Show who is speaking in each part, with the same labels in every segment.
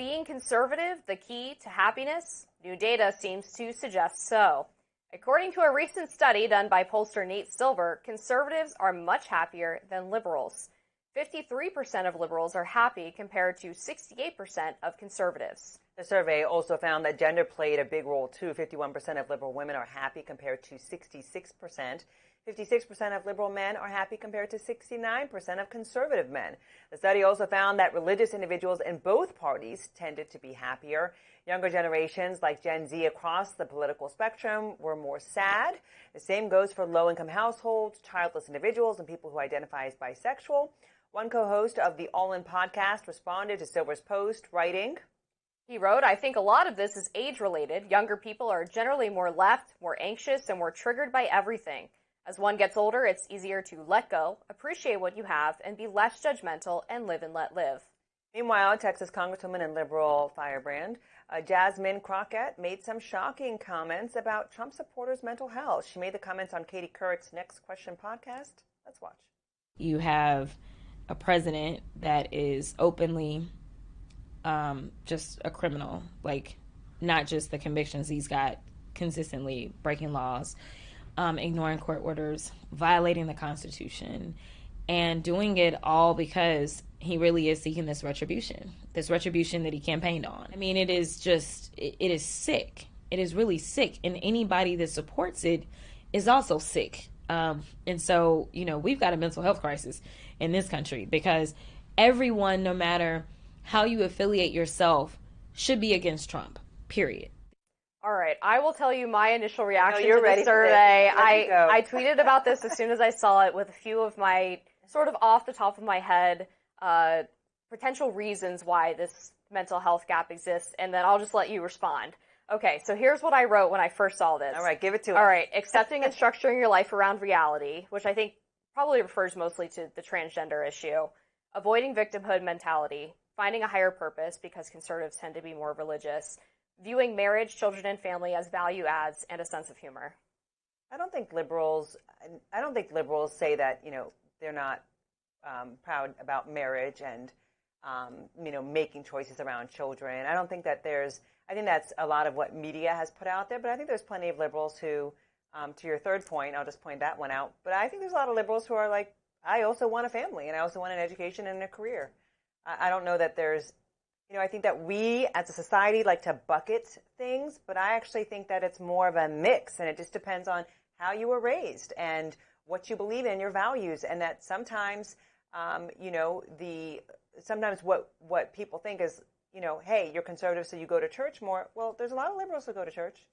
Speaker 1: being conservative the key to happiness? New data seems to suggest so. According to a recent study done by pollster Nate Silver, conservatives are much happier than liberals. 53% of liberals are happy compared to 68% of conservatives.
Speaker 2: The survey also found that gender played a big role too. 51% of liberal women are happy compared to 66%. 56% of liberal men are happy compared to 69% of conservative men. The study also found that religious individuals in both parties tended to be happier. Younger generations, like Gen Z across the political spectrum, were more sad. The same goes for low-income households, childless individuals, and people who identify as bisexual. One co-host of the All In podcast responded to Silver's post, writing,
Speaker 1: he wrote, I think a lot of this is age-related. Younger people are generally more left, more anxious, and more triggered by everything. As one gets older, it's easier to let go, appreciate what you have, and be less judgmental and live and let live.
Speaker 2: Meanwhile, Texas Congresswoman and liberal firebrand Jasmine Crockett made some shocking comments about Trump supporters' mental health. She made the comments on Katie Couric's Next Question podcast. Let's watch.
Speaker 3: You have a president that is openly just a criminal, like not just the convictions he's got, consistently breaking laws, ignoring court orders, violating the Constitution, and doing it all because he really is seeking this retribution that he campaigned on. I mean, it is sick. It is really sick. And anybody that supports it is also sick. And so, we've got a mental health crisis in this country because everyone, no matter how you affiliate yourself, should be against Trump, period.
Speaker 1: All right, I will tell you my initial reaction to the survey. I tweeted about this as soon as I saw it with a few of my sort of off the top of my head potential reasons why this mental health gap exists, and then I'll just let you respond. Okay, so here's what I wrote when I first saw this.
Speaker 2: All right, give it to us.
Speaker 1: All right, accepting and structuring your life around reality, which I think probably refers mostly to the transgender issue, avoiding victimhood mentality, finding a higher purpose because conservatives tend to be more religious, viewing marriage, children, and family as value adds, and a sense of humor.
Speaker 2: I don't think liberals say that, they're not proud about marriage and, making choices around children. I don't think that I think that's a lot of what media has put out there, but I think there's plenty of liberals who, to your third point, I'll just point that one out, but I think there's a lot of liberals who are like, I also want a family and I also want an education and a career. I don't know that there's, I think that we as a society like to bucket things, but I actually think that it's more of a mix, and it just depends on how you were raised and what you believe in, your values, and that sometimes, sometimes what people think is, hey, you're conservative, so you go to church more. Well, there's a lot of liberals who go to church.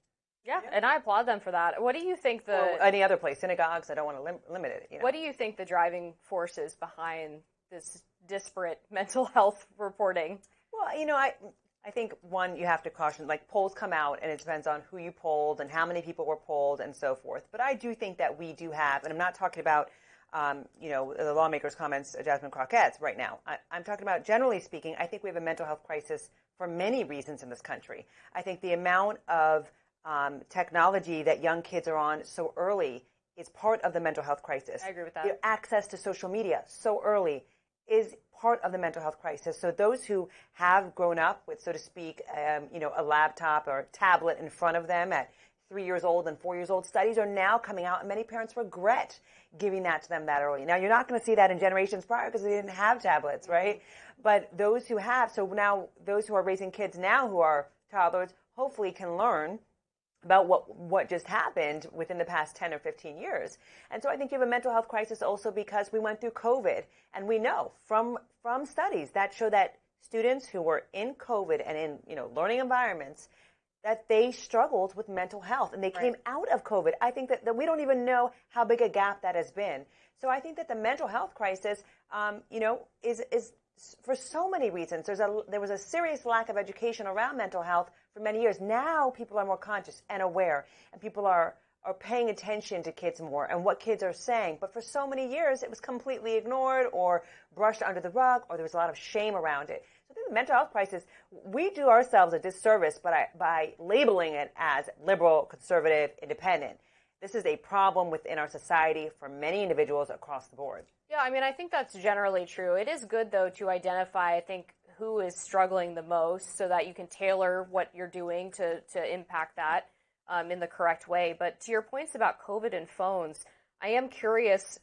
Speaker 1: Yeah, and I applaud them for that. What do you think
Speaker 2: any other place, synagogues, I don't want to limit it.
Speaker 1: What do you think the driving force is behind this disparate mental health reporting?
Speaker 2: Well, I think, one, you have to caution, like polls come out and it depends on who you polled and how many people were polled and so forth. But I do think that we do have, and I'm not talking about, the lawmakers' comments, Jasmine Crockett's right now. I'm talking about, generally speaking, I think we have a mental health crisis for many reasons in this country. I think the amount of technology that young kids are on so early is part of the mental health crisis.
Speaker 1: I agree with that.
Speaker 2: Access to social media so early is part of the mental health crisis. So those who have grown up with, so to speak, a laptop or tablet in front of them at 3 years old and 4 years old, studies are now coming out, and many parents regret giving that to them that early. Now, you're not going to see that in generations prior because they didn't have tablets, right? But those who have, so now those who are raising kids now who are toddlers hopefully can learn about what just happened within the past 10 or 15 years. And so I think you have a mental health crisis also because we went through COVID, and we know from studies that show that students who were in COVID and in learning environments, that they struggled with mental health, and they came out of COVID. I think that we don't even know how big a gap that has been. So I think that the mental health crisis, is for so many reasons. There was a serious lack of education around mental health for many years. Now people are more conscious and aware, and people are paying attention to kids more and what kids are saying. But for so many years, it was completely ignored or brushed under the rug, or there was a lot of shame around it. So I think the mental health crisis, we do ourselves a disservice by labeling it as liberal, conservative, independent. This is a problem within our society for many individuals across the board.
Speaker 1: Yeah, I think that's generally true. It is good, though, to identify, I think, who is struggling the most so that you can tailor what you're doing to impact that in the correct way. But to your points about COVID and phones, I am curious,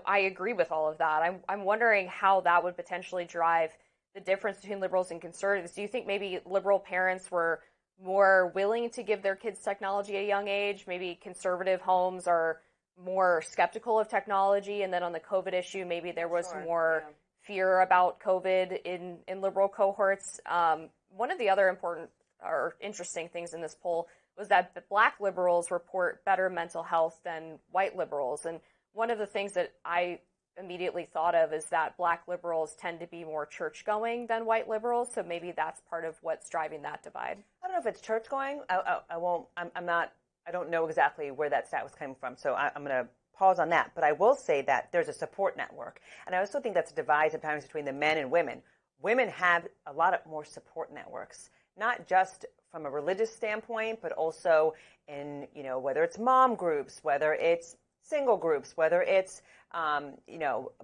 Speaker 1: I agree with all of that. I'm wondering how that would potentially drive the difference between liberals and conservatives. Do you think maybe liberal parents were more willing to give their kids technology at a young age? Maybe conservative homes are more skeptical of technology, and then on the COVID issue, maybe there was more fear about COVID in liberal cohorts. One of the other important or interesting things in this poll was that Black liberals report better mental health than white liberals. And one of the things that I immediately thought of is that Black liberals tend to be more church-going than white liberals, so maybe that's part of what's driving that divide.
Speaker 2: I don't know if it's church-going. I don't know exactly where that stat was coming from, so I'm going to pause on that. But I will say that there's a support network, and I also think that's a divide sometimes between the men and women. Women have a lot more support networks, not just from a religious standpoint, but also in, whether it's mom groups, whether it's single groups, whether it's,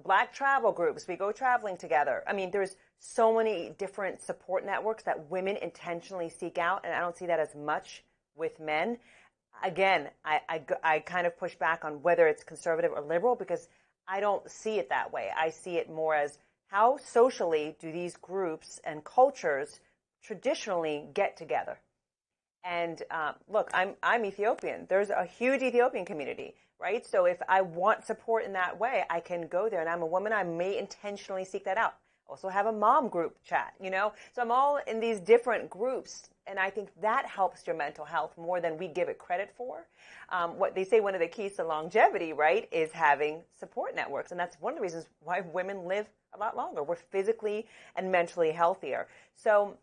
Speaker 2: Black travel groups. We go traveling together. I mean, there's so many different support networks that women intentionally seek out, and I don't see that as much with men. Again, I kind of push back on whether it's conservative or liberal because I don't see it that way. I see it more as how socially do these groups and cultures traditionally get together. And look, I'm Ethiopian. There's a huge Ethiopian community, right? So if I want support in that way, I can go there. And I'm a woman. I may intentionally seek that out. Also have a mom group chat, So I'm all in these different groups, and I think that helps your mental health more than we give it credit for. What they say, one of the keys to longevity, right, is having support networks, and that's one of the reasons why women live a lot longer. We're physically and mentally healthier. So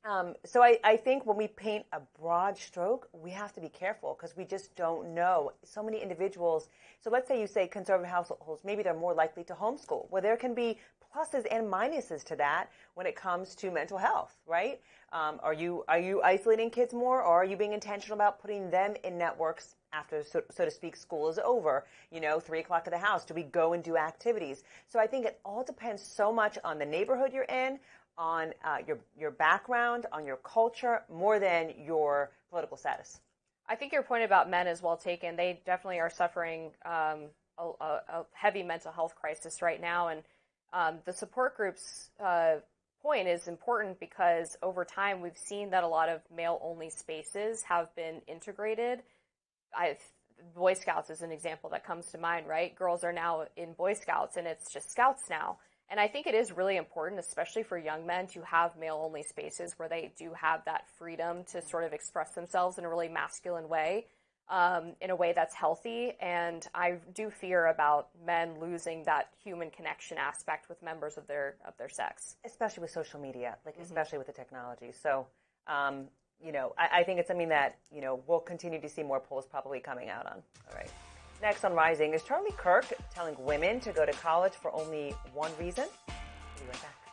Speaker 2: I think when we paint a broad stroke, we have to be careful because we just don't know. So many individuals. So let's say you say conservative households, maybe they're more likely to homeschool. Well, there can be pluses and minuses to that when it comes to mental health, right? Are you isolating kids more, or are you being intentional about putting them in networks after, so to speak, school is over? 3 o'clock at the house. Do we go and do activities? So I think it all depends so much on the neighborhood you're in, on your background, on your culture, more than your political status.
Speaker 1: I think your point about men is well taken. They definitely are suffering a heavy mental health crisis right now, and the support group's point is important because over time we've seen that a lot of male-only spaces have been integrated. Boy Scouts is an example that comes to mind, right? Girls are now in Boy Scouts, and it's just Scouts now. And I think it is really important, especially for young men, to have male-only spaces where they do have that freedom to sort of express themselves in a really masculine way, in a way that's healthy. And I do fear about men losing that human connection aspect with members of their sex.
Speaker 2: Especially with social media, especially with the technology. So, I think it's something that, we'll continue to see more polls probably coming out on. All right. Next on Rising, is Charlie Kirk telling women to go to college for only one reason? We'll be right back.